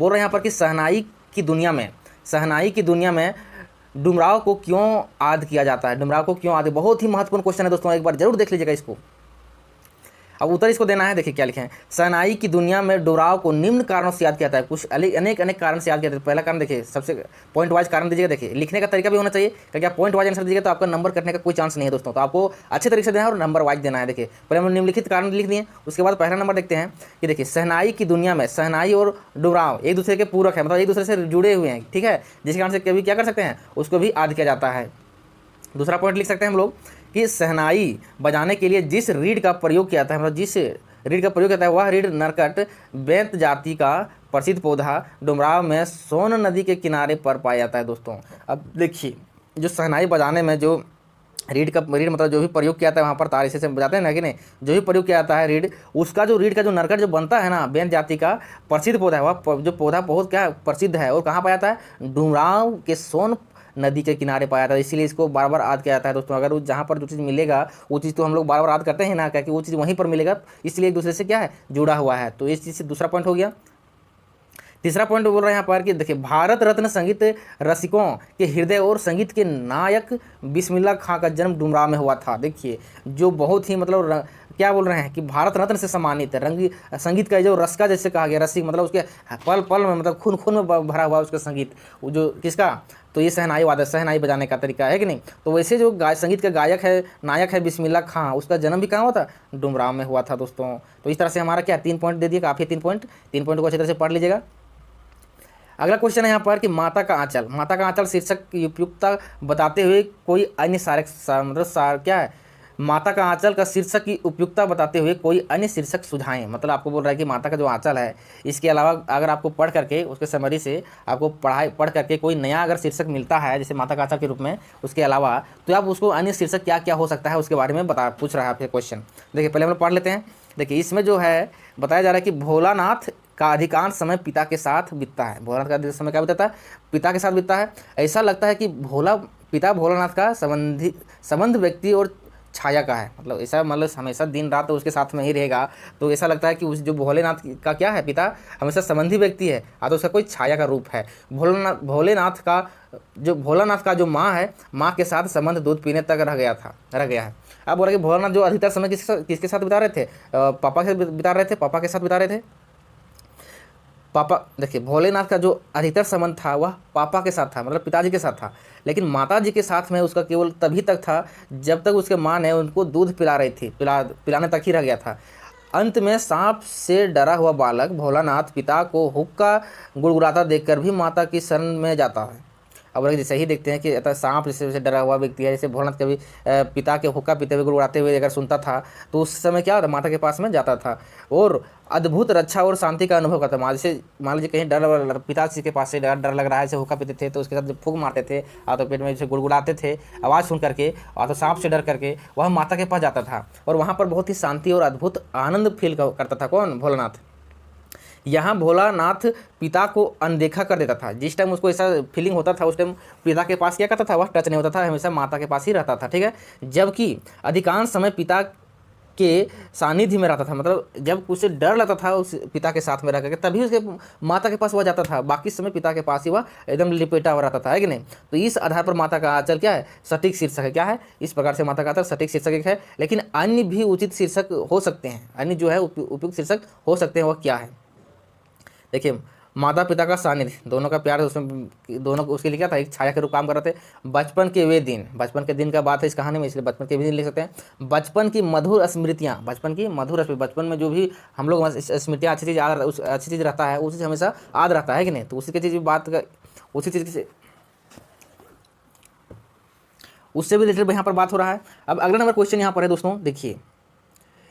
बोल रहे हैं यहाँ पर कि शहनाई की दुनिया में डुमराव को क्यों याद किया जाता है, डुमराव को क्यों याद। बहुत ही महत्वपूर्ण क्वेश्चन है दोस्तों, एक बार जरूर देख लीजिएगा इसको। अब उत्तर इसको देना है, देखिए क्या लिखे हैं। शहनाई की दुनिया में डुमराव को निम्न कारणों से याद किया जाता है, कुछ अनेक कारण से याद किया जाता है। पहला कारण देखिए, सबसे पॉइंट वाइज कारण दीजिएगा। देखिए लिखने का तरीका भी होना चाहिए, क्योंकि आप पॉइंट वाइज आंसर दीजिएगा तो आपका नंबर कटने का कोई चांस नहीं है दोस्तों। तो आपको अच्छे तरीके से देना है और नंबर वाइज देना है। देखिए पहले हम निम्नलिखित कारण लिख दिए, उसके बाद पहला नंबर देखते हैं कि देखिए शहनाई की दुनिया में शहनाई और डुमराव एक दूसरे के पूरक है, मतलब एक दूसरे से जुड़े हुए हैं, ठीक है, जिसके कारण से कभी क्या कर सकते हैं, उसको भी याद किया जाता है। दूसरा पॉइंट लिख सकते हैं हम लोग कि शहनाई बजाने के लिए जिस रीढ़ का प्रयोग किया जाता है, मतलब जिस रीढ़ का प्रयोग किया जाता है वह रीढ़ नरकट बेंत जाति का प्रसिद्ध पौधा डुमराव में सोन नदी के किनारे पर पाया जाता है दोस्तों। अब देखिए जो शहनाई बजाने में जो रीढ़ मतलब जो भी प्रयोग किया जाता है वहाँ पर तार से बजाते हैं ना कि नहीं, जो भी प्रयोग किया जाता है रीढ़, उसका जो रीढ़ का जो नरकट जो बनता है ना, बेंत जाति का प्रसिद्ध पौधा है, वह जो पौधा बहुत क्या प्रसिद्ध है और कहाँ पाया जाता है, डुमराव के सोन नदी के किनारे पाया था। इसीलिए इसको बार बार याद किया जाता है दोस्तों। अगर जहाँ पर जो चीज़ मिलेगा वो चीज़ तो हम लोग बार बार याद करते हैं ना, क्योंकि वो चीज़ वहीं पर मिलेगा, इसलिए एक दूसरे से क्या है, जुड़ा हुआ है। तो इस चीज़ से दूसरा पॉइंट हो गया। तीसरा पॉइंट बोल रहे हैं यहाँ पर कि देखिए भारत रत्न संगीत रसिकों के हृदय और संगीत के नायक बिस्मिल्लाह खां का जन्म डुमराव में हुआ था। देखिए जो बहुत ही मतलब क्या बोल रहे हैं कि भारत रत्न से सम्मानित है, संगीत का जो रस का जैसे कहा गया, रसिक मतलब उसके पल पल में मतलब खून खून में भरा हुआ उसका संगीत, वो जो किसका, तो ये शहनाई बजाने का तरीका है कि नहीं। तो वैसे जो संगीत का गायक है, नायक है बिस्मिल्लाह खां, उसका जन्म भी कहाँ हुआ था, डुमराव में हुआ था दोस्तों। तो इस तरह से हमारा क्या 3 पॉइंट दे दिए, काफ़ी 3 पॉइंट को अच्छी तरह से पढ़ लीजिएगा। अगला क्वेश्चन है यहाँ पर कि माता का आंचल शीर्षक की उपयुक्तता बताते हुए कोई अन्य क्या है, माता का आंचल का शीर्षक की उपयुक्तता बताते हुए कोई अन्य शीर्षक सुझाएं। मतलब आपको बोल रहा है कि माता का जो आंचल है, इसके अलावा अगर आपको पढ़ करके उसके समरी से आपको पढ़ करके कोई नया अगर शीर्षक मिलता है जैसे माता का आंचल के रूप में, उसके अलावा तो आप उसको अन्य शीर्षक क्या क्या हो सकता है उसके बारे में पूछ रहा है आपसे क्वेश्चन। देखिए पहले हम लोग पढ़ लेते हैं। देखिए इसमें जो है बताया जा रहा है कि भोलानाथ का अधिकांश समय पिता के साथ बीतता है। भोलानाथ का अधिकांश समय क्या बीतता है, पिता के साथ बीतता है। ऐसा लगता है कि पिता भोलानाथ का संबंध व्यक्ति और छाया का है, मतलब ऐसा मतलब हमेशा दिन रात तो उसके साथ में ही रहेगा। तो ऐसा लगता है कि उस जो भोलेनाथ का क्या है, पिता हमेशा संबंधी व्यक्ति है, तो उसका कोई छाया का रूप है। भोलेनाथ का जो माँ है, माँ के साथ संबंध दूध पीने तक रह गया है। अब बोला कि भोलेनाथ जो अधिकतर समय किसके साथ बिता रहे थे, पापा के साथ बिता रहे थे। पापा, देखिए भोलेनाथ का जो अधिकतर संबंध था वह पापा के साथ था, मतलब पिताजी के साथ था। लेकिन माताजी के साथ में उसका केवल तभी तक था जब तक उसके माँ ने उनको दूध पिला रही थी, पिलाने तक ही रह गया था। अंत में सांप से डरा हुआ बालक भोलानाथ पिता को हुक्का गुड़गुड़ाता देखकर भी माता की शरण में जाता है। अब जैसे ही देखते हैं कि सांप जैसे डरा हुआ व्यक्ति है, जैसे भोलानाथ कभी पिता के हुक्का पीते हुए गुड़गुड़ाते हुए अगर सुनता था तो उस समय क्या होता, माता के पास में जाता था और अद्भुत रक्षा और शांति का अनुभव करता था। जैसे मान लीजिए कहीं पिताजी के पास से डर लग रहा है, जैसे हुक्का पीते थे तो उसके साथ जब फूंक मारते थे तो पेट में जैसे गुड़गुड़ाते थे आवाज़ सुन करके, तो सांप से डर करके वह माता के पास जाता था और वहाँ पर बहुत ही शांति और अद्भुत आनंद फील करता था। कौन, भोलानाथ। यहाँ भोलानाथ पिता को अनदेखा कर देता था। जिस टाइम उसको ऐसा फीलिंग होता था उस टाइम पिता के पास क्या करता था, वह टच नहीं होता था, हमेशा माता के पास ही रहता था, ठीक है। जबकि अधिकांश समय पिता के सानिध्य में रहता था, मतलब जब उसे डर लगता था उस पिता के साथ में रह करके तभी उसके माता के पास वह जाता था, बाकी समय पिता के पास ही वह एकदम लिपेटा हुआ रहता था, है कि नहीं। तो इस आधार पर माता का आंचल क्या है, सटीक शीर्षक है। क्या है, इस प्रकार से माता का आंचल सटीक शीर्षक एक है। लेकिन अन्य भी उचित शीर्षक हो सकते हैं, अन्य जो है उपयुक्त शीर्षक हो सकते हैं, वह क्या है। देखिए माता पिता का सानिध्य, दोनों का प्यार, उसमें दोनों को उसके लिए क्या था, एक छाया के रूप काम कर रहे थे। बचपन के दिन का बात है इस कहानी में, इसलिए बचपन के भी दिन लिख सकते हैं। बचपन की मधुर स्मृतियाँ, बचपन में जो भी हम लोग स्मृतियाँ अच्छी चीज़ रहता है, उसी से हमेशा याद रहता है कि नहीं। तो उसी की चीज़ उसी चीज़ से उससे भी रिलेटेड यहाँ पर बात हो रहा है। अब अगला नंबर क्वेश्चन यहाँ पर है दोस्तों, देखिए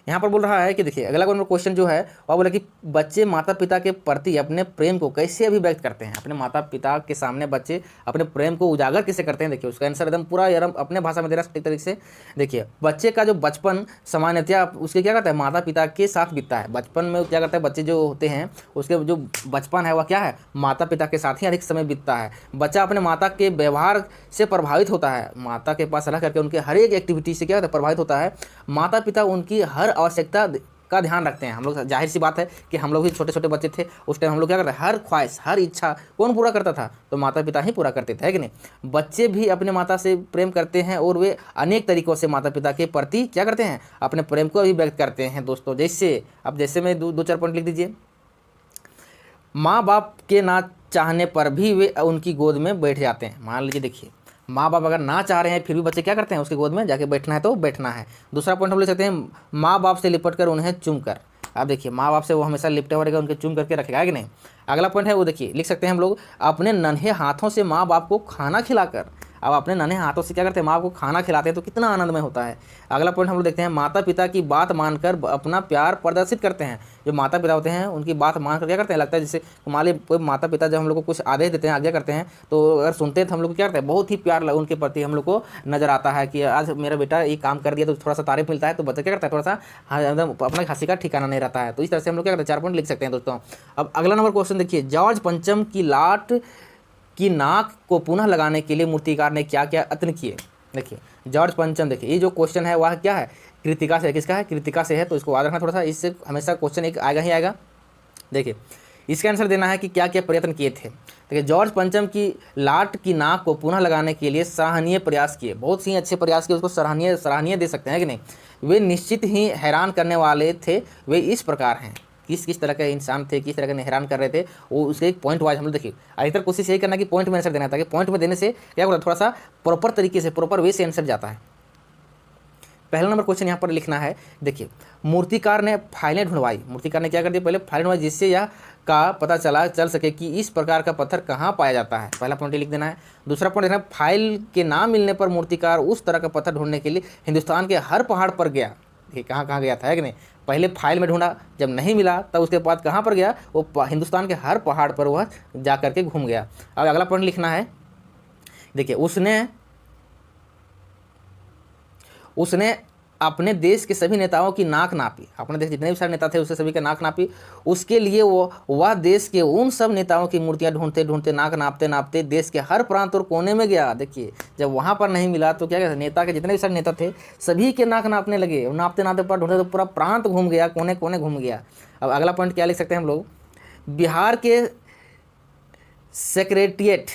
यहाँ पर बोल रहा है कि देखिए अगला क्वेश्चन जो है वह बोला कि बच्चे माता पिता के प्रति अपने प्रेम को कैसे अभिव्यक्त करते हैं। अपने माता पिता के सामने बच्चे अपने प्रेम को उजागर कैसे करते हैं। देखिए उसका आंसर एकदम पूरा यार अपने भाषा में दे रहा है तरीके से। देखिए बच्चे का जो बचपन सामान्यतया उसके क्या करता है, माता पिता के साथ बीतता है। बचपन में क्या करता है, बच्चे जो होते हैं उसके जो बचपन है वह क्या है, माता पिता के साथ ही अधिक समय बीतता है। बच्चा अपने माता के व्यवहार से प्रभावित होता है, माता के पास रह करके उनके हर एक एक्टिविटी से क्या होता है, प्रभावित होता है। माता पिता उनकी हर आवश्यकता का ध्यान रखते हैं। हम लोग जाहिर सी बात है कि हम लोग भी छोटे छोटे बच्चे थे, उस टाइम हम लोग क्या करते हैं, हर ख्वाहिश हर इच्छा कौन पूरा करता था, तो माता पिता ही पूरा करते थे, है कि नहीं। बच्चे भी अपने माता से प्रेम करते हैं और वे अनेक तरीक़ों से माता पिता के प्रति क्या करते हैं, अपने प्रेम को भी व्यक्त करते हैं दोस्तों। जैसे अब जैसे मैं दो चार पॉइंट लिख दीजिए। माँ बाप के ना चाहने पर भी वे उनकी गोद में बैठ जाते हैं। मान लीजिए देखिए, माँ बाप अगर ना चाह रहे हैं फिर भी बच्चे क्या करते हैं, उसकी गोद में जाके बैठना है तो बैठना है। दूसरा पॉइंट हम ले सकते हैं, माँ बाप से लिपट कर उन्हें चूम कर। अब देखिए, माँ बाप से वो हमेशा लिपटे हुए रहेगा, उनके चूम करके रखेगा, है कि नहीं। अगला पॉइंट है वो देखिए, लिख सकते हैं हम लोग, अपने नन्हे हाथों से माँ बाप को खाना खिलाकर। अब अपने नन्हे हाथों से क्या करते हैं, माँ को खाना खिलाते हैं तो कितना आनंदमय होता है। अगला पॉइंट हम लोग देखते हैं, माता पिता की बात मानकर अपना प्यार प्रदर्शित करते हैं। जो माता पिता होते हैं उनकी बात मानकर क्या करते हैं, लगता है जैसे मान लीजिए कोई माता पिता जब हम लोग को कुछ आदेश देते हैं, आज्ञा करते हैं, तो अगर सुनते हैं तो हम लोग क्या करते हैं, बहुत ही प्यार उनके प्रति हम लोग को नजर आता है कि आज मेरा बेटा ये काम कर दिया, तो थोड़ा सा तारीफ मिलता है, तो बच्चा क्या करता है, थोड़ा सा एकदम अपना हंसी का ठिकाना नहीं रहता है। तो इस तरह से हम लोग क्या करते हैं, 4 पॉइंट लिख सकते हैं दोस्तों। अब अगला नंबर क्वेश्चन देखिए, जॉर्ज पंचम की लाट की नाक को पुनः लगाने के लिए मूर्तिकार ने क्या क्या यत्न किए। देखिए, जॉर्ज पंचम, देखिए ये जो क्वेश्चन है वह क्या है, कृतिका से, किसका है, कृतिका से है, तो इसको याद रखना थोड़ा सा, इससे हमेशा क्वेश्चन एक आएगा ही आएगा। देखिए, इसका आंसर देना है कि क्या क्या प्रयत्न किए थे। देखिए, जॉर्ज पंचम की लाट की नाक को पुनः लगाने के लिए सराहनीय प्रयास किए, बहुत ही अच्छे प्रयास किए, उसको सराहनीय दे सकते हैं कि नहीं। वे निश्चित ही हैरान करने वाले थे, वे इस प्रकार हैं, किस तरह के इंसान थे, किस तरह के हैरान कर रहे थे, वो उसके एक पॉइंट वाइज हम लोग देखिए। अधिकतर कोशिश यही करना कि पॉइंट में आंसर देना, ताकि पॉइंट में देने से क्या होता है, थोड़ा सा प्रॉपर तरीके से, प्रॉपर वे से आंसर जाता है। पहला नंबर क्वेश्चन यहाँ पर लिखना है, देखिए, मूर्तिकार ने फाइलें ढूंढवाई। मूर्तिकार ने क्या कर दिया, पहले फाइलें ढूंढवाई, जिससे यह का पता चल सके कि इस प्रकार का पत्थर कहाँ पाया जाता है। पहला पॉइंट लिख देना है। दूसरा पॉइंट देखना, फाइल के ना मिलने पर मूर्तिकार उस तरह का पत्थर ढूंढने के लिए हिंदुस्तान के हर पहाड़ पर गया। देखिए, कहाँ कहाँ गया था, है कि नहीं। पहले फाइल में ढूंढा, जब नहीं मिला तब उसके बाद कहाँ पर गया, वो हिंदुस्तान के हर पहाड़ पर वह जा करके घूम गया। अब अगला पॉइंट लिखना है, देखिए, उसने अपने देश के सभी नेताओं की नाक नापी। अपने देश जितने भी सारे नेता थे उससे सभी की नाक नापी। उसके लिए वह देश के उन सब नेताओं की मूर्तियां ढूंढते ढूंढते, नाक नापते नापते देश के हर प्रांत और कोने में गया। देखिए, जब वहाँ पर नहीं मिला तो क्या कहते, नेता के जितने भी सारे नेता थे सभी के नाक नापने लगे, नापते नापते पर ढूंढते तो पूरा प्रांत घूम गया, कोने कोने घूम गया। अब अगला पॉइंट क्या लिख सकते हैं हम लोग, बिहार के सेक्रेटेरिएट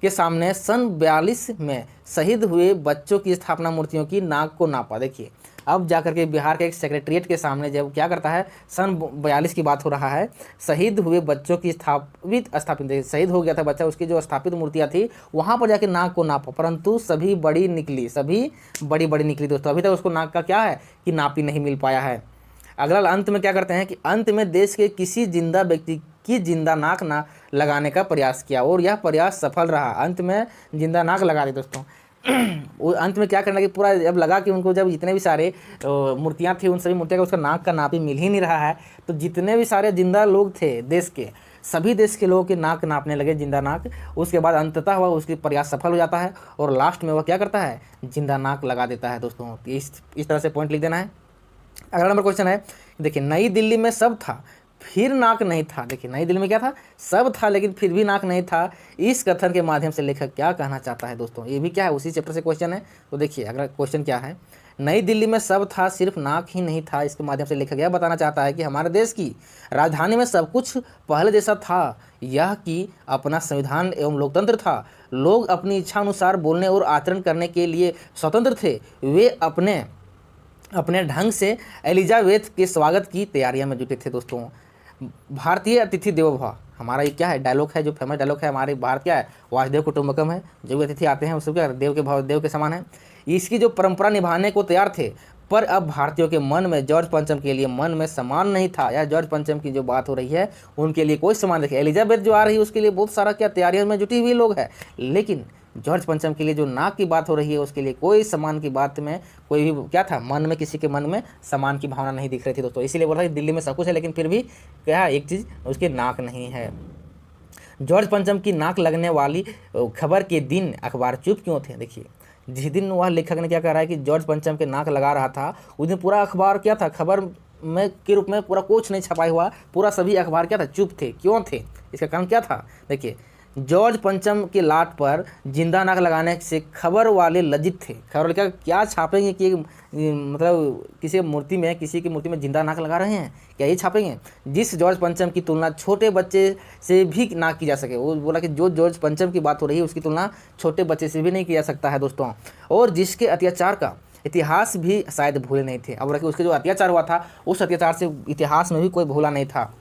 के सामने सन 42 में शहीद हुए बच्चों की स्थापना मूर्तियों की नाक को नापा। देखिए, अब जाकर के बिहार के एक सेक्रेटेरिएट के सामने जब क्या करता है, सन 42 की बात हो रहा है, शहीद हुए बच्चों की स्थापित शहीद हो गया था बच्चा, उसकी जो स्थापित मूर्तियाँ थी वहाँ पर जाके नाक को नापा, परंतु सभी बड़ी बड़ी निकली दोस्तों। अभी तक उसको नाक का क्या है कि नापी नहीं मिल पाया है। अगला अंत में क्या करते हैं कि अंत में देश के किसी जिंदा व्यक्ति की जिंदा नाक ना लगाने का प्रयास किया और यह प्रयास सफल रहा। अंत में जिंदा नाक लगा दी दोस्तों। वो अंत में क्या करना कि पूरा जब लगा कि उनको जब जितने भी सारे मूर्तियाँ थी उन सभी मूर्तियों का उसका नाक का नापी मिल ही नहीं रहा है, तो जितने भी सारे जिंदा लोग थे देश के, सभी देश के लोगों के नाक नापने लगे, जिंदा नाक। उसके बाद अंततः वह उसकी प्रयास सफल हो जाता है और लास्ट में वह क्या करता है, जिंदा नाक लगा देता है दोस्तों। इस तरह से पॉइंट लिख देना है। अगला नंबर क्वेश्चन है, देखिए, नई दिल्ली में सब था फिर नाक नहीं था। देखिए, नई दिल्ली में क्या था, सब था लेकिन फिर भी नाक नहीं था। इस कथन के माध्यम से लेखक क्या कहना चाहता है दोस्तों, ये भी क्या है, उसी चैप्टर से क्वेश्चन है। तो देखिए, अगला क्वेश्चन क्या है, नई दिल्ली में सब था सिर्फ नाक ही नहीं था। इसके माध्यम से लेखक यह बताना चाहता है कि हमारे देश की राजधानी में सब कुछ पहले जैसा था, यह कि अपना संविधान एवं लोकतंत्र था। लोग अपनी इच्छा अनुसार बोलने और आचरण करने के लिए स्वतंत्र थे। वे अपने ढंग से एलिजाबेथ के स्वागत की तैयारियां में जुटे थे दोस्तों। भारतीय अतिथि देवो भव, हमारा ये क्या है, डायलॉग है, जो फेमस डायलॉग है हमारे भारत क्या है, वासुदेव कुटुंबकम है। जो भी अतिथि आते हैं वो सब क्या देव के भाव, देव के समान है। इसकी जो परंपरा निभाने को तैयार थे, पर अब भारतीयों के मन में जॉर्ज पंचम के लिए मन में सम्मान नहीं था। या जॉर्ज पंचम की जो बात हो रही है उनके लिए कोई सम्मान, देखिए एलिजाबेथ जो आ रही है उसके लिए बहुत सारा क्या तैयारियों में जुटी हुई लोग हैं, लेकिन जॉर्ज पंचम के लिए जो नाक की बात हो रही है उसके लिए कोई सम्मान की बात में कोई भी क्या था, मन में किसी के मन में सम्मान की भावना नहीं दिख रही थी दोस्तों। इसीलिए बोल रहा है दिल्ली में सब कुछ है लेकिन फिर भी क्या एक चीज़, उसकी नाक नहीं है। जॉर्ज पंचम की नाक लगने वाली खबर के दिन अखबार चुप क्यों थे। देखिए, जिस दिन वह लेखक ने क्या कह रहा है कि जॉर्ज पंचम के नाक लगा रहा था, उस दिन पूरा अखबार क्या था, खबर में के रूप में पूरा कुछ नहीं छपाई हुआ, पूरा सभी अखबार क्या था, चुप थे। क्यों थे, इसका कारण क्या था, देखिए जॉर्ज पंचम के लाट पर जिंदा नाक लगाने से खबर वाले लज्जित थे। खबर वाले क्या छापेंगे कि मतलब किसी की मूर्ति में जिंदा नाक लगा रहे हैं, क्या ये छापेंगे? जिस जॉर्ज पंचम की तुलना छोटे बच्चे से भी ना की जा सके। वो बोला कि जो जॉर्ज पंचम की बात हो रही है उसकी तुलना छोटे बच्चे से भी नहीं किया जा सकता है दोस्तों, और जिसके अत्याचार का इतिहास भी शायद भूले नहीं थे। अब बोला कि उसके जो अत्याचार हुआ था उस अत्याचार से इतिहास में भी कोई भूला नहीं था।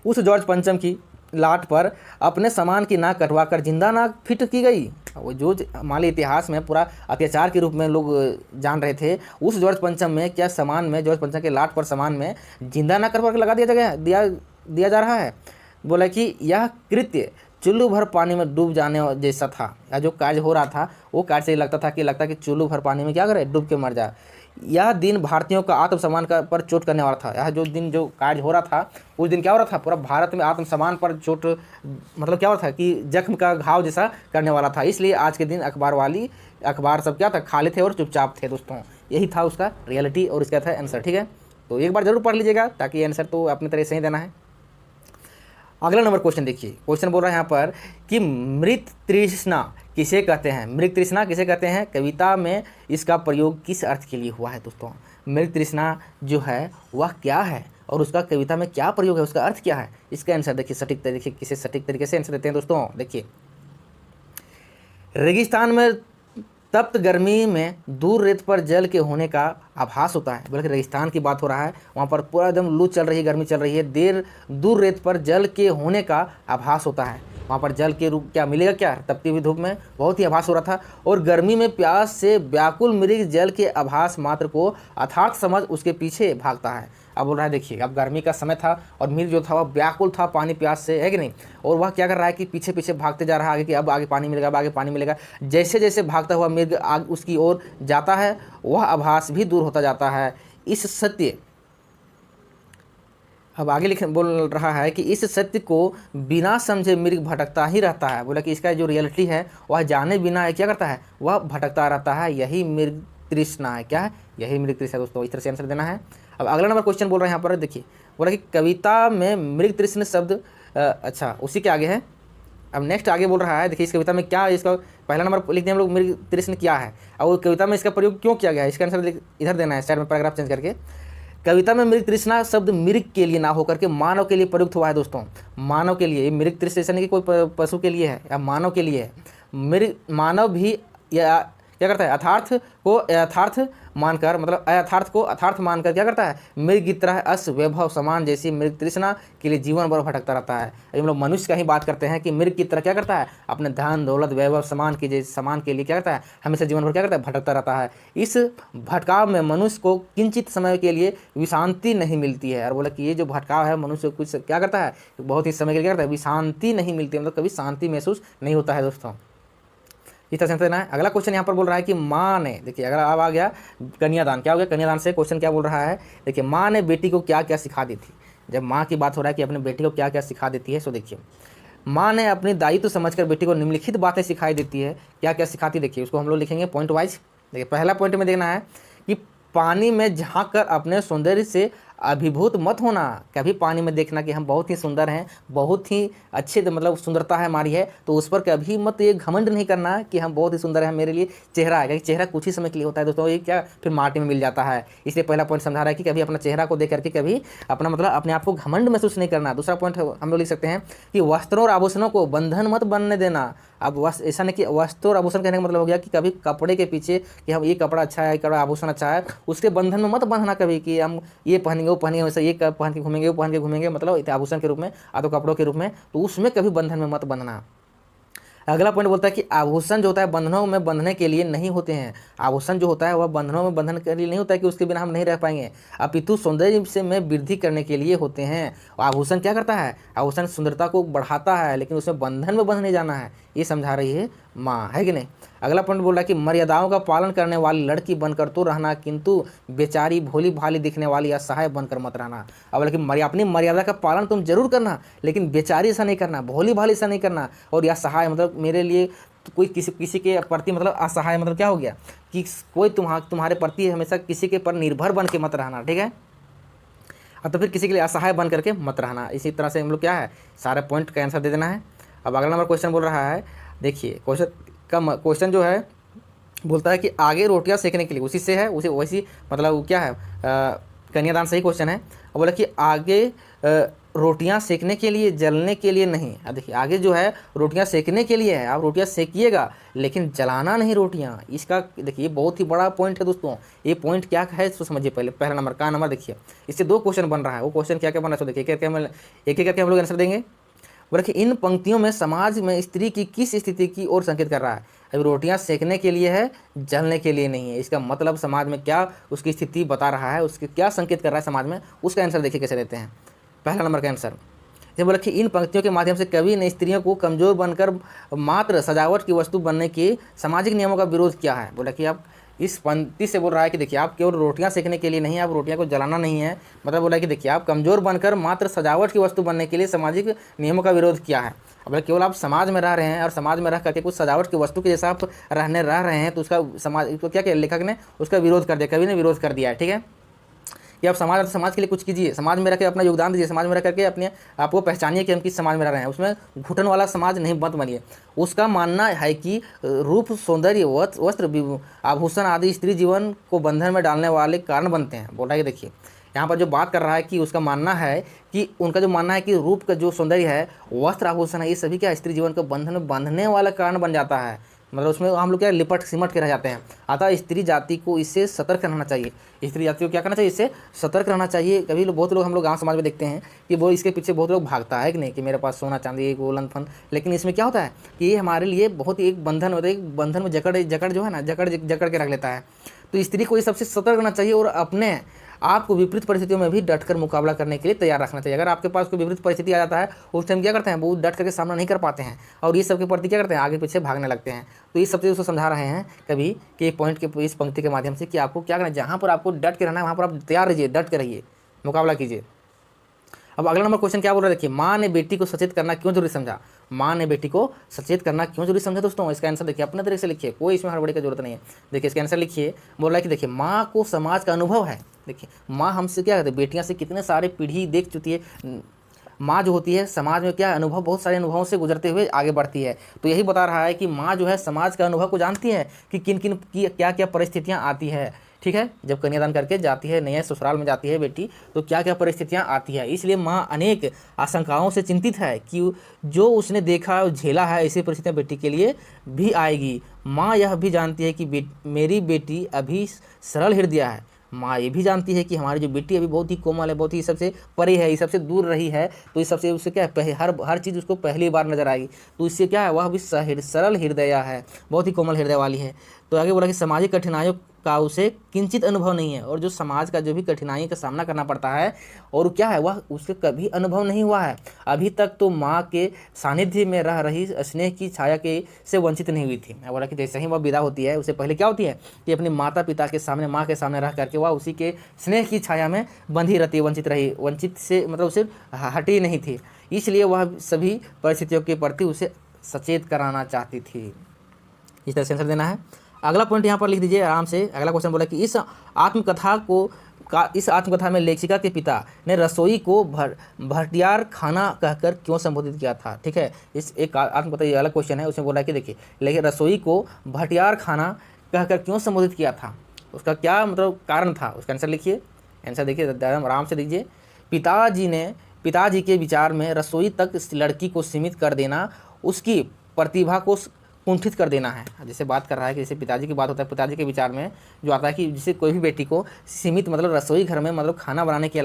उस जॉर्ज पंचम की लाट पर अपने सामान की नाक कटवा कर जिंदा नाक फिट की गई। वो जो हमारे इतिहास में पूरा अत्याचार के रूप में लोग जान रहे थे, उस जॉर्ज पंचम में क्या सामान में, जॉर्ज पंचम के लाट पर सामान में जिंदा नाक कटवा कर लगा दिया जा रहा है। बोला कि यह कृत्य चुल्लू भर पानी में डूब जाने जैसा था। या जो कार्य हो रहा था वो कार्य से लगता कि चुल्लू भर पानी में क्या करे, डूब के मर जाए। यह दिन भारतीयों का आत्मसम्मान पर चोट करने वाला था। यह जो कार्य हो रहा था उस दिन क्या हो रहा था, पूरा भारत में आत्मसम्मान पर चोट, मतलब क्या हो रहा था कि जख्म का घाव जैसा करने वाला था। इसलिए आज के दिन अखबार सब क्या था, खाली थे और चुपचाप थे दोस्तों। यही था उसका रियलिटी और इसका था आंसर। ठीक है, तो एक बार जरूर पढ़ लीजिएगा ताकि आंसर तो अपनी तरह से ही देना है। अगला नंबर क्वेश्चन देखिए। क्वेश्चन बोल रहा है यहाँ पर कि मृत तृष्णा किसे कहते हैं? मृत तृष्णा किसे कहते हैं? कविता में इसका प्रयोग किस अर्थ के लिए हुआ है दोस्तों? मृत तृष्णा जो है वह क्या है और उसका कविता में क्या प्रयोग है, उसका अर्थ क्या है? इसका आंसर देखिए, सटीक तरीके से आंसर देते हैं दोस्तों। देखिए, रेगिस्तान में तप्त गर्मी में दूर रेत पर जल के होने का आभास होता है। बल्कि रेगिस्तान की बात हो रहा है, वहाँ पर पूरा एकदम लू चल रही है, गर्मी चल रही है, दूर रेत पर जल के होने का आभास होता है। वहाँ पर जल के रूप क्या मिलेगा, क्या तपती हुई धूप में बहुत ही आभास हो रहा था। और गर्मी में प्यास से व्याकुल मृग जल के आभास मात्र को अर्थात समझ उसके पीछे भागता है। अब बोल रहा है देखिए, अब गर्मी का समय था और मृग जो था वह व्याकुल था पानी प्यास से, है कि नहीं, और वह क्या कर रहा है कि पीछे पीछे भागते जा रहा है आगे कि अब आगे पानी मिलेगा, अब आगे पानी मिलेगा। जैसे जैसे भागता हुआ मृग आग उसकी ओर जाता है वह आभास भी दूर होता जाता है। इस सत्य अब आगे बोल रहा है कि इस सत्य को बिना समझे मृग भटकता ही रहता है। बोला कि इसका जो रियलिटी है वह जाने बिना क्या करता है, वह भटकता रहता है। यही मृग तृष्णा है। क्या है? यही मृग तृष्णा दोस्तों। इस तरह से आंसर देना है। अब अगला नंबर क्वेश्चन बोल रहे हैं यहाँ पर, देखिए, बोला कि कविता में मृग तृष्ण शब्द अच्छा उसी के आगे है। अब नेक्स्ट आगे बोल रहा है, देखिए इस कविता में क्या, इसका पहला नंबर लिखते हैं हम लोग, मृग तृष्ण क्या है और कविता में इसका प्रयोग क्यों किया गया है, इसका आंसर इधर देना है साइड में, पैराग्राफ चेंज करके। कविता में मृग तृष्णा शब्द मृग के लिए ना होकर के मानव के लिए प्रयुक्त हुआ है दोस्तों। मानव के लिए मृग तृष्णा ऐसा नहीं कि कोई पशु के लिए है, या मानव के लिए है। मृग मानव भी या क्या करता है, अथार्थ को यथार्थ मानकर, मतलब अयथार्थ को अथार्थ मानकर क्या करता है, मृग की तरह अस वैभव समान जैसी मृग तृष्णा के लिए जीवन भर भटकता रहता है। हम लोग मनुष्य का ही बात करते हैं कि मृग की तरह क्या करता है, अपने धन दौलत वैभव समान के लिए क्या करता है, हमेशा जीवन भर क्या करता है, भटकता रहता है। इस भटकाव में मनुष्य को किंचित समय के लिए विशांति नहीं मिलती है। और बोला कि ये जो भटकाव है मनुष्य को कुछ क्या करता है, बहुत ही समय के लिए क्या करता है, विशांति नहीं मिलती, मतलब कभी शांति महसूस नहीं होता है दोस्तों। इस तरह से देना है। अगला क्वेश्चन यहाँ पर बोल रहा है कि माँ ने, देखिए अगर अब आ गया कन्यादान, क्या हो गया, कन्यादान से क्वेश्चन क्या बोल रहा है, देखिए माँ ने बेटी को क्या क्या सिखा दी थी। जब माँ की बात हो रहा है कि अपने बेटी को क्या क्या सिखा देती है, सो देखिए माँ ने अपनी दायित्व समझकर बेटी को निम्नलिखित बातें सिखाई देती है। क्या क्या सिखाती, देखिए उसको हम लोग लिखेंगे पॉइंट वाइज। देखिए पहला पॉइंट में देखना है कि पानी में झाँक कर अपने सौंदर्य से अभिभूत मत होना। कभी पानी में देखना कि हम बहुत ही सुंदर हैं, बहुत ही अच्छे, मतलब सुंदरता है हमारी है, तो उस पर कभी मत ये घमंड नहीं करना कि हम बहुत ही सुंदर हैं, मेरे लिए चेहरा है, क्योंकि चेहरा कुछ ही समय के लिए होता है दोस्तों, ये क्या फिर माटी में मिल जाता है। इसलिए पहला पॉइंट समझा रहा है कि कभी अपना चेहरा को देख करके कभी अपना मतलब अपने आप को घमंड महसूस नहीं करना। दूसरा पॉइंट हम लोग लिख सकते हैं कि वस्त्रों और आभूषणों को बंधन मत बनने देना। अब ऐसा नहीं कि वस्त्र और आभूषण कहने का मतलब हो गया कि कभी कपड़े के पीछे कि हम ये कपड़ा अच्छा है, ये कपड़ा आभूषण अच्छा है, उसके बंधन में मत बंधना कभी कि हम ये पहनेंगे वो पहनेंगे, वैसे ये पहन के घूमेंगे वो पहन के घूमेंगे, मतलब आभूषण के रूप में, तो कपड़ों के रूप में, तो उसमें कभी बंधन में मत बंधना। अगला पॉइंट बोलता है कि आभूषण जो होता है बंधनों में बंधने के लिए नहीं होते हैं। आभूषण जो होता है वह बंधनों में बंधन के लिए नहीं होता है कि उसके बिना हम नहीं रह पाएंगे, अपितु सौंदर्य से में वृद्धि करने के लिए होते हैं। आभूषण क्या करता है, आभूषण सुंदरता को बढ़ाता है, लेकिन उसमें बंधन में बंधने जाना है, ये समझा रही है माँ, है कि नहीं। अगला पॉइंट बोल रहा है कि मर्यादाओं का पालन करने वाली लड़की बनकर तो रहना, किंतु बेचारी भोली भाली दिखने वाली असहाय बनकर मत रहना। अब लेकिन अपनी मर्यादा का पालन तुम जरूर करना, लेकिन बेचारी ऐसा नहीं करना, भोली भाली ऐसा नहीं करना, और या सहाय मतलब मेरे लिए तो कोई किसी के प्रति मतलब असहाय, मतलब क्या हो गया कि कोई तुम्हारे प्रति हमेशा किसी के पर निर्भर बन के मत रहना, ठीक है। अब तो फिर किसी के लिए असहाय बन करके मत रहना। इसी तरह से हम लोग क्या है, सारे पॉइंट का आंसर दे देना है। अब अगला नंबर क्वेश्चन बोल रहा है, देखिए क्वेश्चन जो है बोलता है कि आगे रोटियां सेकने के लिए, उसी से है उसी वैसी मतलब वो क्या है कन्यादान सही क्वेश्चन है। और बोला कि आगे रोटियां सेकने के लिए, जलने के लिए नहीं। अब देखिए आगे जो है रोटियां सेकने के लिए है, आप रोटियां सेकिएगा लेकिन जलाना नहीं रोटियां। इसका देखिए बहुत ही बड़ा पॉइंट है दोस्तों। ये पॉइंट क्या है इसको समझिए पहले। पहला नंबर का नंबर देखिए, इससे 2 क्वेश्चन बन रहा है। वो क्वेश्चन क्या क्या बन रहा है देखिए, एक एक करके हम लोग आंसर देंगे। बोला कि इन पंक्तियों में समाज में स्त्री की किस स्थिति की ओर संकेत कर रहा है। अभी रोटियां सेकने के लिए है, जलने के लिए नहीं है। इसका मतलब समाज में क्या उसकी स्थिति बता रहा है, उसके क्या संकेत कर रहा है समाज में, उसका आंसर देखिए कैसे देते हैं। पहला नंबर का आंसर ये बोला कि इन पंक्तियों के माध्यम से कवि ने स्त्रियों को कमजोर बनकर मात्र सजावट की वस्तु बनने के सामाजिक नियमों का विरोध किया है। बोला कि आप इस पंक्ति से बोल रहा है कि देखिए आप केवल रोटियां सेकने के लिए नहीं, आप रोटियां को जलाना नहीं है। मतलब बोला कि देखिए आप कमजोर बनकर मात्र सजावट की वस्तु बनने के लिए सामाजिक नियमों का विरोध किया है। अब केवल आप समाज में रह रहे हैं और समाज में रह करके कुछ सजावट की वस्तु के जैसा आप रह रहे हैं तो उसका समाज को क्या किया, लेखक ने उसका विरोध कर दिया, कवि ने विरोध कर दिया है। ठीक है कि आप समाज के लिए कुछ कीजिए, समाज में रह के अपना योगदान दीजिए, समाज में रह करके अपने आपको पहचानिए कि हम किस समाज में रह रहे हैं। उसमें घुटन वाला समाज नहीं मत बनिए। उसका मानना है कि रूप, सौंदर्य, वस्त्र, आभूषण आदि स्त्री जीवन को बंधन में डालने वाले कारण बनते हैं। बोला कि देखिए यहाँ पर जो बात कर रहा है कि उसका मानना है कि उनका जो मानना है कि रूप का जो सौंदर्य है, वस्त्र, आभूषण है, ये सभी क्या स्त्री जीवन को बंधन में बांधने वाला कारण बन जाता है। मतलब उसमें हम लोग क्या लिपट सिमट के रह जाते हैं। अतः स्त्री जाति को इससे सतर्क रहना चाहिए। स्त्री जाति को क्या करना चाहिए, इससे सतर्क रहना चाहिए। कभी बहुत लोग हम लोग गांव समाज में देखते हैं कि वो इसके पीछे बहुत लोग भागता है कि नहीं कि मेरे पास सोना चांदी गोलन फन, लेकिन इसमें क्या होता है कि ये हमारे लिए बहुत ही एक बंधन होता है। एक बंधन में जकड़ जो है ना, जकड़ के रख लेता है। तो स्त्री को ये सबसे सतर्क रहना चाहिए और अपने आपको विपरीत परिस्थितियों में भी डटकर मुकाबला करने के लिए तैयार रखना चाहिए। अगर आपके पास कोई विपरीत परिस्थिति आ जाता है उस टाइम क्या करते हैं, वो डट करके सामना नहीं कर पाते हैं और ये सब के प्रति क्या करते हैं, आगे पीछे भागने लगते हैं। तो ये सब चीज़ उसको समझा रहे हैं कभी कि एक पॉइंट के इस पंक्ति के माध्यम से कि आपको क्या करना है, जहाँ पर आपको डट के रहना है वहाँ पर आप तैयार रहिए, डट के रहिए, मुकाबला कीजिए। अब अगला नंबर क्वेश्चन क्या बोल रहा है देखिए, माँ ने बेटी को सचेत करना क्यों जरूरी समझा। माँ ने बेटी को सचेत करना क्यों जरूरी समझा दोस्तों, इसका आंसर देखिए अपने तरीके से लिखिए, कोई इसमें हड़बड़ी की जरूरत नहीं है। देखिए इसका आंसर लिखिए, बोल रहा है कि देखिए माँ को समाज का अनुभव है। देखिए माँ हमसे क्या कहते हैं, बेटियाँ से कितने सारे पीढ़ी देख चुकी है। माँ जो होती है समाज में क्या अनुभव, बहुत सारे अनुभवों से गुजरते हुए आगे बढ़ती है। तो यही बता रहा है कि माँ जो है समाज का अनुभव को जानती है कि किन किन की क्या क्या परिस्थितियाँ आती है। ठीक है, जब कन्यादान करके जाती है, नया ससुराल में जाती है बेटी, तो क्या क्या परिस्थितियाँ आती है। इसलिए माँ अनेक आशंकाओं से चिंतित है कि जो उसने देखा झेला है ऐसी परिस्थितियाँ बेटी के लिए भी आएगी। माँ यह भी जानती है कि मेरी बेटी अभी सरल हृदय है। माँ ये भी जानती है कि हमारी जो बेटी अभी बहुत ही कोमल है, बहुत ही सबसे परे है, ये सबसे दूर रही है, तो इस सबसे उससे क्या है, हर चीज़ उसको पहली बार नजर आएगी। तो इससे क्या है, वह भी सरल हृदय है, बहुत ही कोमल हृदय वाली है। तो आगे बोला कि सामाजिक कठिनाइयों का उसे किंचित अनुभव नहीं है, और जो समाज का जो भी कठिनाई का सामना करना पड़ता है और क्या है वह उसके कभी अनुभव नहीं हुआ है। अभी तक तो माँ के सानिध्य में रह रही स्नेह की छाया के से वंचित नहीं हुई थी। बोला कि जैसे ही वह विदा होती है उससे पहले क्या होती है कि अपने माता पिता के सामने, माँ के सामने रह करके वह उसी के स्नेह की छाया में बंधी रहती, वंचित से मतलब उसे हटी नहीं थी। इसलिए वह सभी परिस्थितियों के प्रति उसे सचेत कराना चाहती थी। इस तरह से आंसर देना है। अगला पॉइंट यहाँ पर लिख दीजिए आराम से। अगला क्वेश्चन बोला कि इस आत्मकथा में लेखिका के पिता ने रसोई को भटियार खाना कहकर क्यों संबोधित किया था। ठीक है, इस एक आत्मकथा ये अलग क्वेश्चन है। उसमें बोला कि देखिए, लेकिन रसोई को भटियार खाना कहकर क्यों संबोधित किया था, उसका क्या मतलब कारण था, उसका आंसर लिखिए। आंसर देखिए आराम से दीजिए। पिताजी के विचार में रसोई तक इस लड़की को सीमित कर देना उसकी प्रतिभा को कुंठित कर देना है। जैसे बात कर रहा है कि जैसे पिताजी की बात होता है, पिताजी के विचार में जो आता है कि जिसे कोई भी बेटी को सीमित मतलब रसोई घर में मतलब खाना बनाने के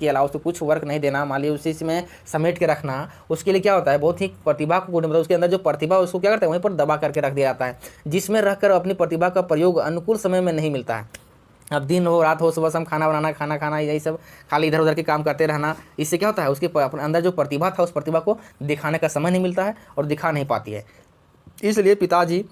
अलावा उसको कुछ वर्क नहीं देना, मान लीजिए उसी में समेट के रखना, उसके लिए क्या होता है बहुत ही प्रतिभा को मतलब उसके अंदर जो प्रतिभा उसको क्या करते हैं वहीं पर दबा करके रख दिया जाता है, जिसमें रखकर अपनी प्रतिभा का प्रयोग अनुकूल समय में नहीं मिलता है। अब दिन हो रात हो सुबह शाम खाना बनाना, खाना खाना, यही सब खाली इधर उधर के काम करते रहना, इससे क्या होता है उसके अपने अंदर जो प्रतिभा था उस प्रतिभा को दिखाने का समय नहीं मिलता है और दिखा नहीं पाती है। इसलिए पिताजी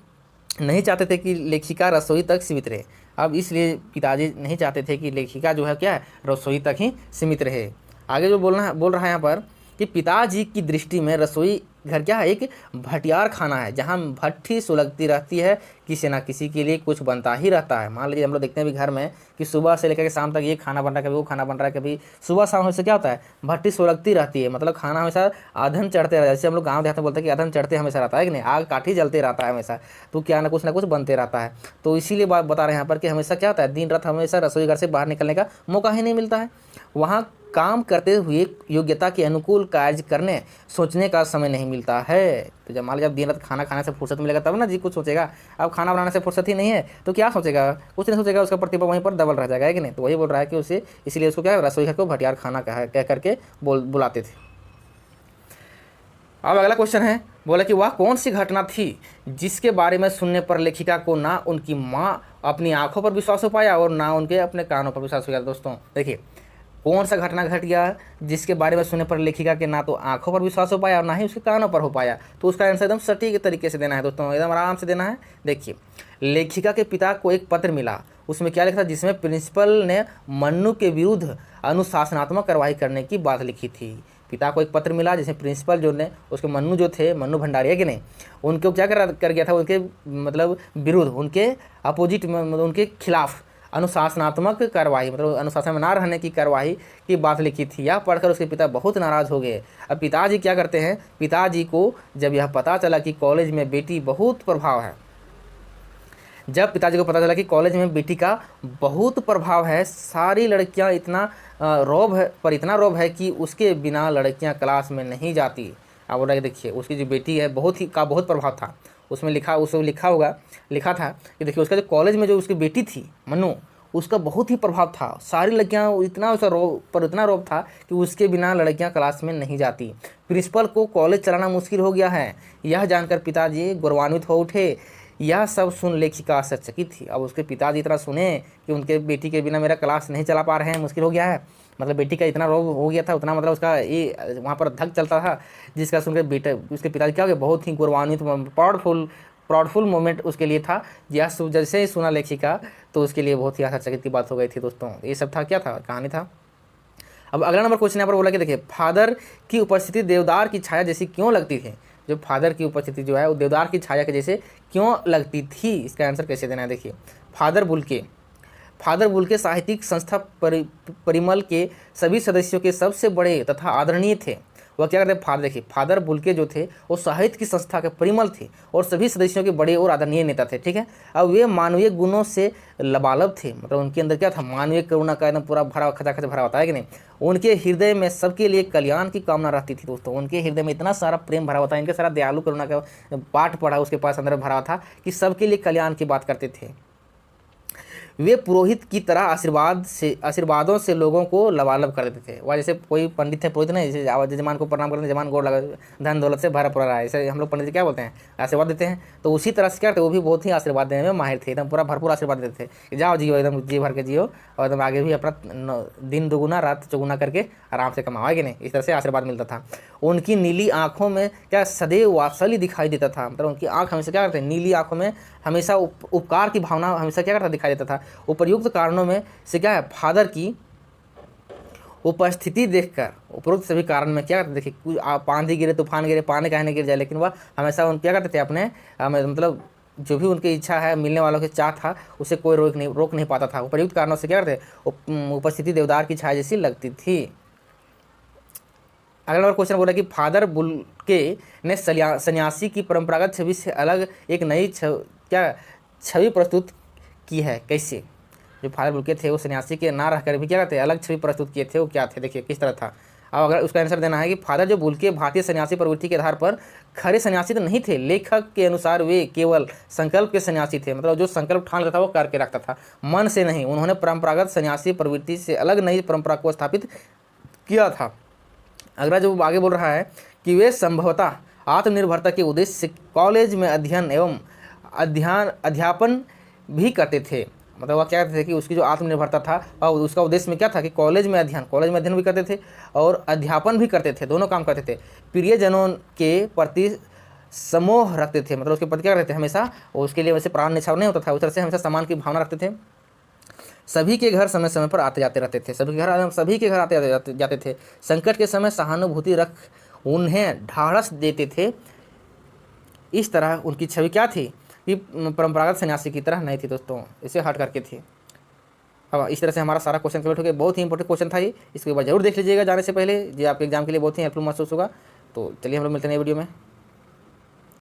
नहीं चाहते थे कि लेखिका रसोई तक सीमित रहे। अब इसलिए पिताजी नहीं चाहते थे कि लेखिका जो है क्या है रसोई तक ही सीमित रहे। आगे जो बोल रहा है यहाँ पर कि पिताजी की दृष्टि में रसोई घर क्या है, एक भटियार खाना है जहाँ भट्ठी सुलगती रहती है किसी ना किसी के लिए कुछ बनता ही रहता है। मान लीजिए हम लोग देखते हैं भी घर में कि सुबह से लेकर के शाम तक ये खाना बन रहा है, कभी वो खाना बन रहा है, कभी सुबह शाम होने से क्या होता है, भट्टी सुलगती रहती है, मतलब खाना हमेशा आधन चढ़ते रहता है। जैसे हम लोग गाँव देहात में बोलते हैं कि आधन चढ़ते हमेशा रहता है कि नहीं, आग काठी जलते रहता है हमेशा, तो क्या ना कुछ बनते रहता है। तो इसीलिए बात बता रहे हैं यहाँ पर कि हमेशा क्या होता है, दिन रात हमेशा रसोई घर से बाहर निकलने का मौका ही नहीं मिलता है। वहाँ काम करते हुए योग्यता के अनुकूल कार्य करने सोचने का समय नहीं मिलता है। तो जब मान लीजिए दिन रात खाना खाने से फुर्सत मिलेगा तब ना जी कुछ सोचेगा। अब खाना बनाने से फुर्सत ही नहीं है तो क्या सोचेगा, कुछ नहीं सोचेगा, उसका प्रतिभा वहीं पर डबल रह जाएगा, है कि नहीं। तो वही बोल रहा है कि उसे इसलिए उसको क्या रसोई घर को भटियार खाना कह करके बुलाते थे। अब अगला क्वेश्चन है, बोला कि वह कौन सी घटना थी जिसके बारे में सुनने पर लेखिका को ना उनकी माँ अपनी आंखों पर विश्वास हो पाया और ना उनके अपने कानों पर विश्वास हो गया। दोस्तों देखिए, कौन सा घटना घट गया जिसके बारे में सुनने पर लेखिका के ना तो आंखों पर विश्वास हो पाया और ना ही उसके कानों पर हो पाया। तो उसका आंसर एकदम सटीक तरीके से देना है दोस्तों, एकदम आराम से देना है। देखिए, लेखिका के पिता को एक पत्र मिला, उसमें क्या लिखा था, जिसमें प्रिंसिपल ने मन्नू के विरुद्ध अनुशासनात्मक कार्रवाई करने की बात लिखी थी। पिता को एक पत्र मिला जिसमें प्रिंसिपल जो ने उसके मन्नू जो थे, मन्नू भंडारी है कि नहीं, उनको क्या कर गया था, उनके मतलब विरुद्ध, उनके अपोजिट, मतलब उनके खिलाफ अनुशासनात्मक कार्रवाई, मतलब अनुशासन में ना रहने की कार्रवाई की बात लिखी थी। यह पढ़कर उसके पिता बहुत नाराज़ हो गए। अब पिताजी क्या करते हैं, पिताजी को जब यह पता चला कि कॉलेज में बेटी बहुत प्रभाव है, जब पिताजी को पता चला कि कॉलेज में बेटी का बहुत प्रभाव है, सारी लड़कियां इतना रौब है, पर इतना रौब है कि उसके बिना लड़कियां क्लास में नहीं जाती। अब बोला कि देखिए, उसकी जो बेटी है बहुत प्रभाव था, उसमें लिखा था कि देखिए, उसका जो कॉलेज में जो उसकी बेटी थी मन्नू, उसका बहुत ही प्रभाव था। सारी लड़कियां इतना रोब था कि उसके बिना लड़कियां क्लास में नहीं जाती। प्रिंसिपल को कॉलेज चलाना मुश्किल हो गया है। यह जानकर पिताजी गौरवान्वित हो उठे। यह सब सुन लेखिका आश्चर्यचकित थी। अब उसके पिताजी इतना सुने कि उनके बेटी के बिना मेरा क्लास नहीं चला पा रहे हैं, मुश्किल हो गया है, मतलब बेटी का इतना रोग हो गया था, उतना मतलब उसका ये वहाँ पर धक चलता था, जिसका सुनकर उसके पिताजी क्या हो गया, बहुत ही गौरवान्वित, प्राउडफुल मोमेंट उसके लिए था। यह जैसे ही सुना लेखिका तो उसके लिए बहुत ही आश्चर्यचकित की बात हो गई थी। दोस्तों ये सब था, क्या था, कहानी था। अब अगला नंबर क्वेश्चन यहाँ पर बोला कि देखिए, फादर की उपस्थिति देवदार की छाया जैसी क्यों लगती थी। जो फादर की उपस्थिति जो है वो देवदार की छाया के जैसे क्यों लगती थी, इसका आंसर कैसे देना है। देखिए, फादर बुल्के साहित्यिक संस्था परिमल के सभी सदस्यों के सबसे बड़े तथा आदरणीय थे। वह क्या करते, फादर बुल्के जो थे वो साहित्य की संस्था के परिमल थे और सभी सदस्यों के बड़े और आदरणीय नेता थे। ठीक है, अब वे मानवीय गुणों से लबालब थे, मतलब उनके अंदर क्या था, मानवीय करुणा का एकदम पूरा खचाखच भरा होता है कि नहीं। उनके हृदय में सबके लिए कल्याण की कामना रहती थी। दोस्तों उनके हृदय में इतना सारा प्रेम भरा होता है, इनके सारा दयालु करुणा का पाठ पढ़ा उसके पास अंदर भरा था कि सबके लिए कल्याण की बात करते थे। वे पुरोहित की तरह आशीर्वादों से लोगों को लबालब कर देते थे। वह जैसे कोई पंडित है, पुरोहित नहीं, जैसे जजमान को प्रणाम करते हैं, जजमान गोड़ लगा, धन दौलत से भरा पूरा रहा है, ऐसे हम लोग पंडित जी क्या बोलते हैं, आशीर्वाद देते हैं। तो उसी तरह से क्या करते, वो भी बहुत ही आशीर्वाद देने में माहिर थे, एकदम पूरा भरपूर आशीर्वाद देते थे कि जाओ जियो, एकदम जी भर के जियो और एकदम आगे भी अपना दिन दुगुना रात चौगुना करके आराम से कमाओ, कि नहीं। इस तरह से आशीर्वाद मिलता था। उनकी नीली आंखों में क्या सदैव वात्सल्य दिखाई देता था, मतलब उनकी आंख हमेशा क्या करते हैं, नीली आंखों में हमेशा उपकार की भावना हमेशा क्या करता दिखाई देता था। उपर्युक्त कारणों में से क्या है, फादर की उपस्थिति देखकर उपरोक्त सभी कारण में क्या करते, देखिए आंधी गिरे तूफान गिरे पानी काहे नहीं गिर जाए, लेकिन वह हमेशा उन क्या करते थे अपने मतलब जो भी उनकी इच्छा है, मिलने वालों की चाह था, उसे कोई रोक नहीं पाता था। उपर्युक्त कारणों से क्या करते, उपस्थिति देवदार की छाया जैसी लगती थी। अगला नंबर क्वेश्चन बोला कि फादर बुल्के ने सन्यासी की परंपरागत छवि से अलग एक नई छवि प्रस्तुत की है, कैसे। जो फादर बुल्के थे वो सन्यासी के ना रहकर भी क्या करते, अलग छवि प्रस्तुत किए थे, वो क्या थे, देखिए किस तरह था। अब अगर उसका आंसर देना है कि फादर जो बुल्के भारतीय सन्यासी प्रवृत्ति के आधार पर खरे सन्यासी तो नहीं थे, लेखक के अनुसार वे केवल संकल्प के सन्यासी थे, मतलब जो संकल्प ठान लेता था वो करके रखता था, मन से नहीं। उन्होंने परंपरागत सन्यासी प्रवृत्ति से अलग नई परंपरा को स्थापित किया था। अगला जो आगे बोल रहा है कि वे संभवतः आत्मनिर्भरता के उद्देश्य से कॉलेज में अध्ययन एवं अध्यापन भी करते थे। मतलब वह क्या करते थे कि उसकी जो आत्मनिर्भरता था और उसका उद्देश्य में क्या था कि कॉलेज में अध्ययन भी करते थे और अध्यापन भी करते थे, दोनों काम करते थे। प्रियजनों के प्रति समोह रखते थे, मतलब उसके प्रति क्या करते थे, हमेशा उसके लिए वैसे प्राण न्यौछावर नहीं होता था, उस तरह से हमेशा सम्मान की भावना रखते थे। सभी के घर समय समय पर आते जाते रहते थे, सभी के घर आते जाते थे। संकट के समय सहानुभूति रख उन्हें ढाढ़स देते थे। इस तरह उनकी छवि क्या थी भी परंपरागत सन्यासी की तरह नहीं थी दोस्तों, इसे हट करके थी। अब इस तरह से हमारा सारा क्वेश्चन कम्प्लीट हो गया। बहुत ही इंपॉर्टेंट क्वेश्चन था ये, इसको एक बार जरूर देख लीजिएगा जाने से पहले, ये आपके एग्जाम के लिए बहुत ही हेल्पफुल महसूस होगा। तो चलिए हम लोग मिलते हैं नई वीडियो में।